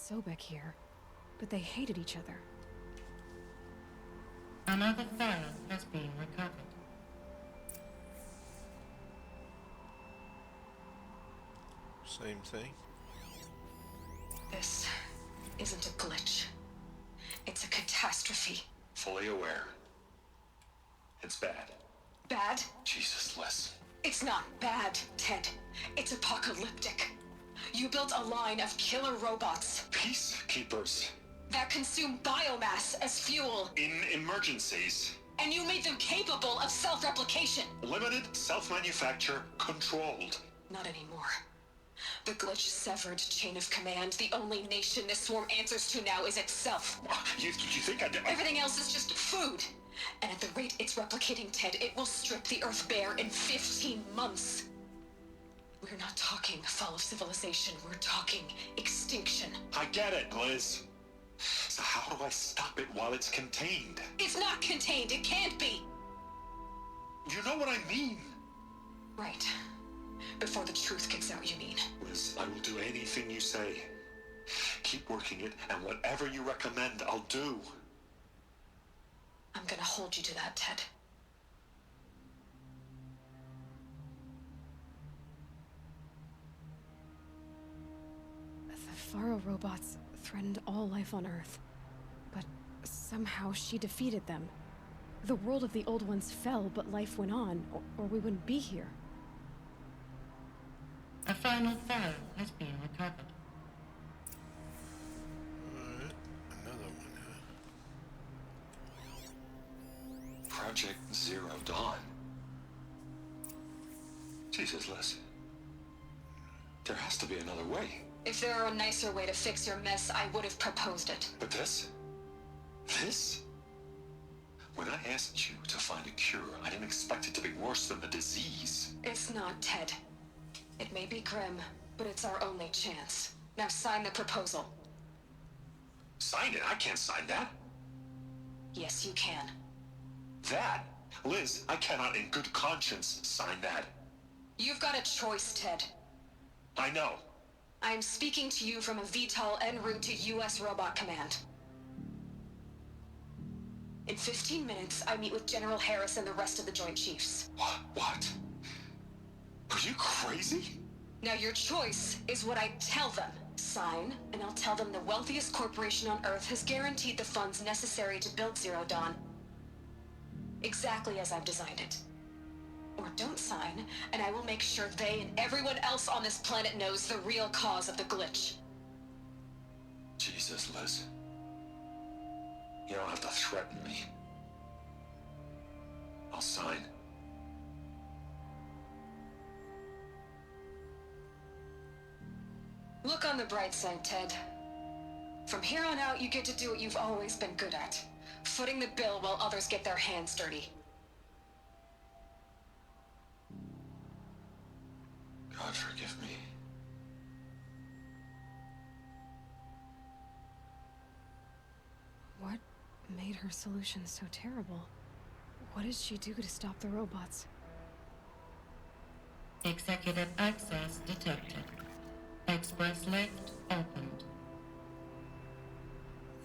Sobek here, but they hated each other. Another file has been recovered. Same thing. This isn't a glitch. It's a catastrophe. Fully aware. It's bad. Bad? Jesus, Liz. It's not bad, Ted. It's apocalyptic. You built a line of killer robots Peacekeepers. that consume biomass as fuel, In emergencies. and you made them capable of self-replication. Limited, self-manufacture, controlled. Not anymore. The glitch severed chain of command. The only nation this swarm answers to now is itself. You think I did? Everything else is just food. And at the rate it's replicating, Ted, it will strip the Earth bare in 15 months. We're not talking fall of civilization. We're talking extinction. I get it, Liz. So how do I stop it while it's contained? It's not contained. It can't be. You know what I mean. Right. Before the truth gets out, you mean? Liz, I will do anything you say. Keep working it, and whatever you recommend, I'll do. I'm gonna hold you to that, Ted. The Faro robots threatened all life on Earth, but somehow she defeated them. The world of the old ones fell, but life went on, or we wouldn't be here. A final file has been recovered. Alright, another one, huh? Project Zero Dawn. Jesus, Liz. There has to be another way. If there were a nicer way to fix your mess, I would have proposed it. But this? This? When I asked you to find a cure, I didn't expect it to be worse than the disease. It's not, Ted. It may be grim, but it's our only chance. Now sign the proposal. Sign it? I can't sign that. Yes, you can. That? Liz, I cannot in good conscience sign that. You've got a choice, Ted. I know. I'm speaking to you from a VTOL en route to US Robot Command. In 15 minutes, I meet with General Harris and the rest of the Joint Chiefs. What? Are you crazy? Now your choice is what I tell them. Sign, and I'll tell them the wealthiest corporation on Earth has guaranteed the funds necessary to build Zero Dawn. Exactly as I've designed it. Or don't sign, and I will make sure they and everyone else on this planet knows the real cause of the glitch. Jesus, Liz. You don't have to threaten me. I'll sign. Look on the bright side, Ted. From here on out, you get to do what you've always been good at. Footing the bill while others get their hands dirty. God forgive me. What made her solution so terrible? What did she do to stop the robots? Executive access detected. Express lift opened.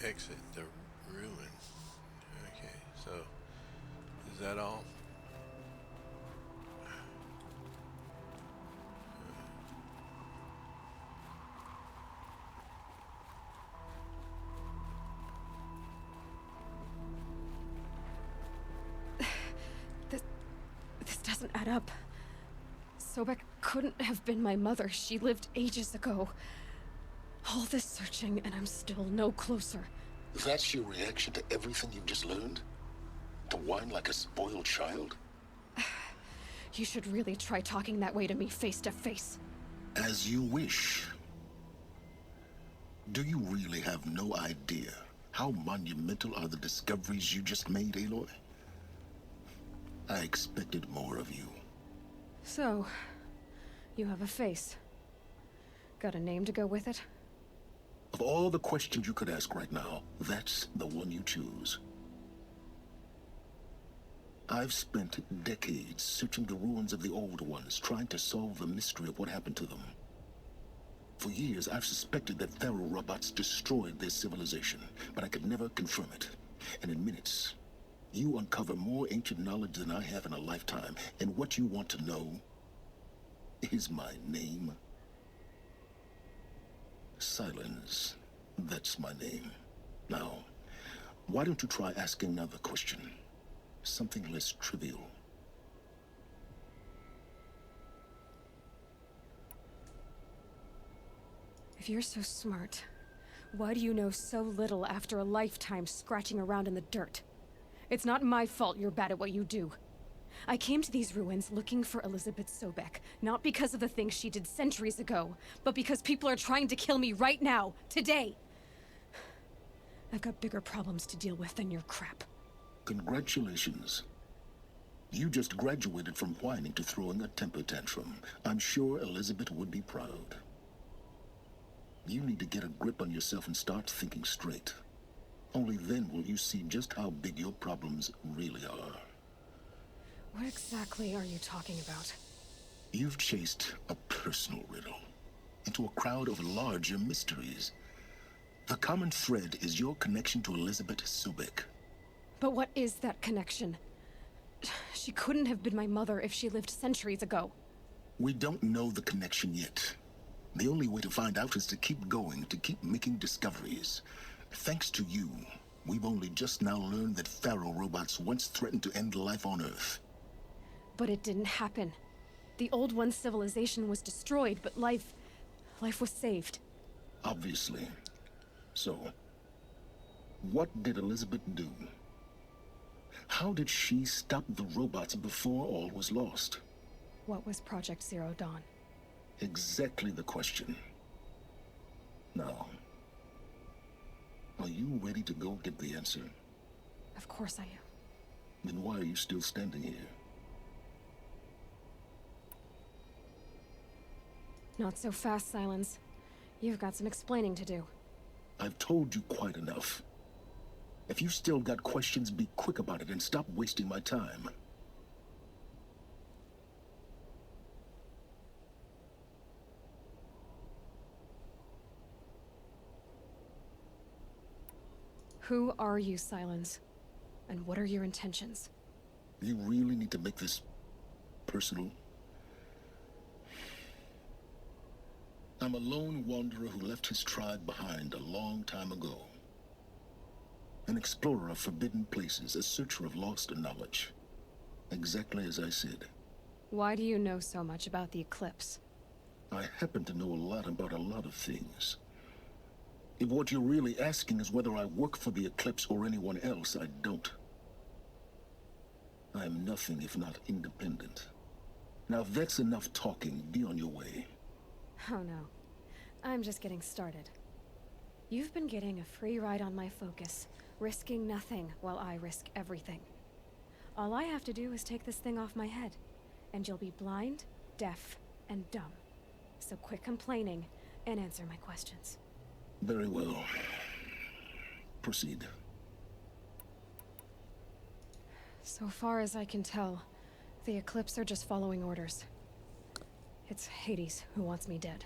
Exit the ruin. Okay, so is that all? This doesn't add up. Sobek couldn't have been my mother. She lived ages ago. All this searching, and I'm still no closer. That's your reaction to everything you've just learned? To whine like a spoiled child? You should really try talking that way to me face to face. As you wish. Do you really have no idea how monumental are the discoveries you just made, Aloy? I expected more of you. So, you have a face. Got a name to go with it? Of all the questions you could ask right now, that's the one you choose. I've spent decades searching the ruins of the old ones, trying to solve the mystery of what happened to them. For years, I've suspected that Pharaoh robots destroyed their civilization, but I could never confirm it. And in minutes, you uncover more ancient knowledge than I have in a lifetime. And what you want to know is my name. Silence. That's my name. Now, why don't you try asking another question? Something less trivial. If you're so smart, why do you know so little after a lifetime scratching around in the dirt? It's not my fault you're bad at what you do. I came to these ruins looking for Elizabeth Sobek, not because of the things she did centuries ago, but because people are trying to kill me right now, today. I've got bigger problems to deal with than your crap. Congratulations. You just graduated from whining to throwing a temper tantrum. I'm sure Elizabeth would be proud. You need to get a grip on yourself and start thinking straight. Only then will you see just how big your problems really are. What exactly are you talking about? You've chased a personal riddle into a crowd of larger mysteries. The common thread is your connection to Elizabeth Sobek. But what is that connection? She couldn't have been my mother if she lived centuries ago. We don't know the connection yet. The only way to find out is to keep going, to keep making discoveries. Thanks to you, we've only just now learned that Pharaoh robots once threatened to end life on Earth. But it didn't happen. The Old One's civilization was destroyed, but life was saved. Obviously. So, what did Elizabeth do? How did she stop the robots before all was lost? What was Project Zero Dawn? Exactly the question. Now, are you ready to go get the answer? Of course I am. Then why are you still standing here? Not so fast, Silence. You've got some explaining to do. I've told you quite enough. If you still got questions, be quick about it and stop wasting my time. Who are you, Silence? And what are your intentions? You really need to make this personal? I'm a lone wanderer who left his tribe behind a long time ago. An explorer of forbidden places, a searcher of lost knowledge. Exactly as I said. Why do you know so much about the Eclipse? I happen to know a lot about a lot of things. If what you're really asking is whether I work for the Eclipse or anyone else, I don't. I am nothing if not independent. Now if that's enough talking, be on your way. Oh no. I'm just getting started. You've been getting a free ride on my focus, risking nothing while I risk everything. All I have to do is take this thing off my head, and you'll be blind, deaf, and dumb. So quit complaining and answer my questions. Very well. Proceed. So far as I can tell, the Eclipse are just following orders. It's Hades who wants me dead.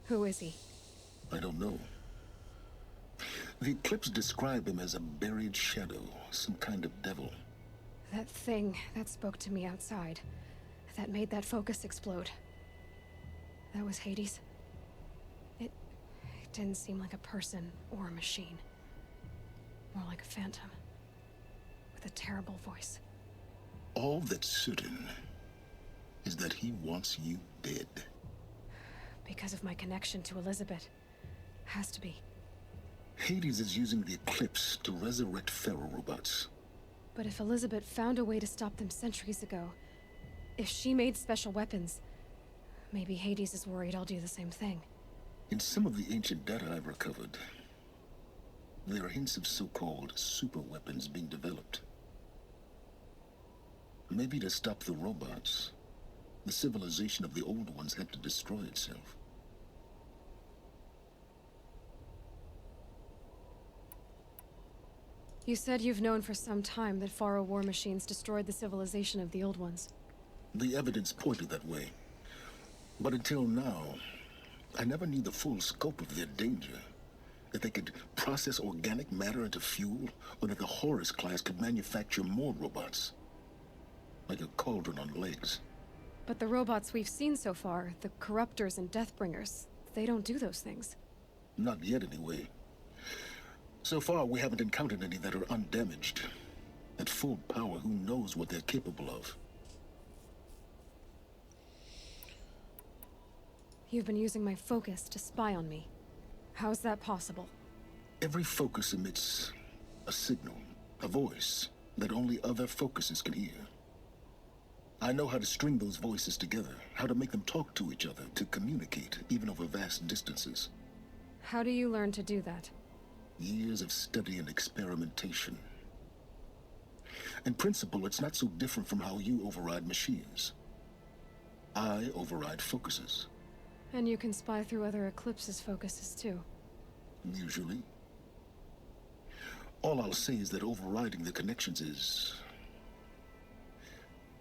Who is he? I don't know. The Eclipse describe him as a buried shadow, some kind of devil. That thing that spoke to me outside, that made that focus explode. That was Hades? It didn't seem like a person or a machine. More like a phantom. With a terrible voice. All that's certain is that he wants you dead. Because of my connection to Elizabeth. Has to be. Hades is using the Eclipse to resurrect Pharaoh robots. But if Elizabeth found a way to stop them centuries ago, if she made special weapons, maybe Hades is worried I'll do the same thing. In some of the ancient data I've recovered, there are hints of so-called super weapons being developed. Maybe to stop the robots, the civilization of the old ones had to destroy itself. You said you've known for some time that Pharaoh war machines destroyed the civilization of the old ones. The evidence pointed that way. But until now, I never knew the full scope of their danger. That they could process organic matter into fuel, or that the Horus class could manufacture more robots. Like a cauldron on legs. But the robots we've seen so far, the Corruptors and Deathbringers, they don't do those things. Not yet, anyway. So far, we haven't encountered any that are undamaged. At full power, who knows what they're capable of? You've been using my focus to spy on me. How's that possible? Every focus emits a signal, a voice, that only other focuses can hear. I know how to string those voices together, how to make them talk to each other, to communicate, even over vast distances. How do you learn to do that? Years of study and experimentation. In principle, it's not so different from how you override machines. I override focuses. And you can spy through other Eclipse's focuses too. Usually. All I'll say is that overriding the connections is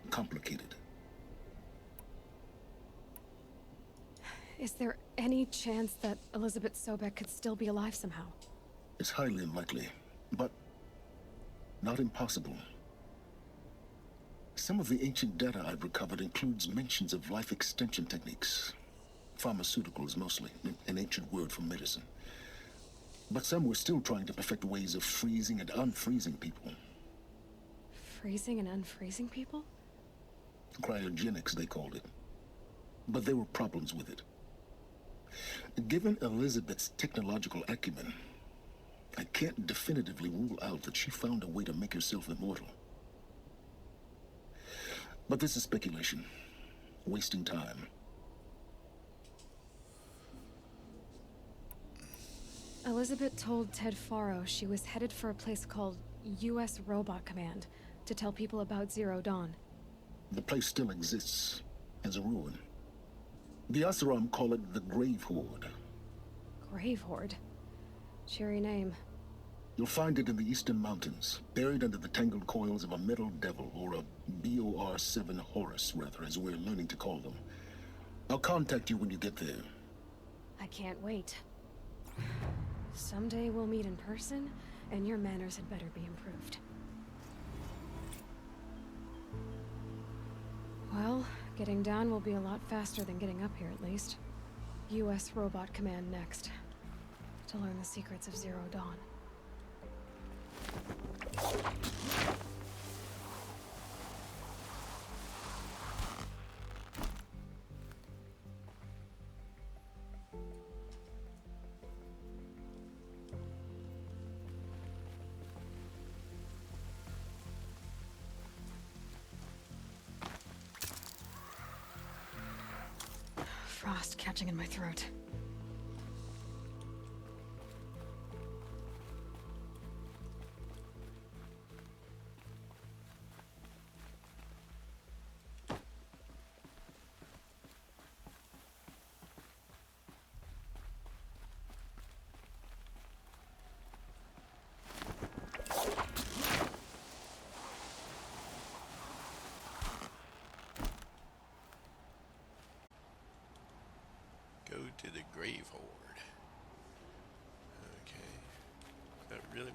complicated. Is there any chance that Elizabeth Sobek could still be alive somehow? It's highly unlikely, but not impossible. Some of the ancient data I've recovered includes mentions of life extension techniques. Pharmaceuticals, mostly, an ancient word for medicine. But some were still trying to perfect ways of freezing and unfreezing people. Freezing and unfreezing people? Cryogenics, they called it. But there were problems with it. Given Elizabeth's technological acumen, I can't definitively rule out that she found a way to make herself immortal. But this is speculation. Wasting time. Elizabeth told Ted Faro she was headed for a place called U.S. Robot Command to tell people about Zero Dawn. The place still exists as a ruin. The Oseram call it the Grave Horde. Grave Horde? Cheery name. You'll find it in the Eastern Mountains, buried under the tangled coils of a metal devil, or a BOR-7 Horus, rather, as we're learning to call them. I'll contact you when you get there. I can't wait. Someday we'll meet in person, and your manners had better be improved. Well, getting down will be a lot faster than getting up here, at least. U.S. Robot Command next. To learn the secrets of Zero Dawn. Frost catching in my throat. Go to the Grave Horde. Okay. That really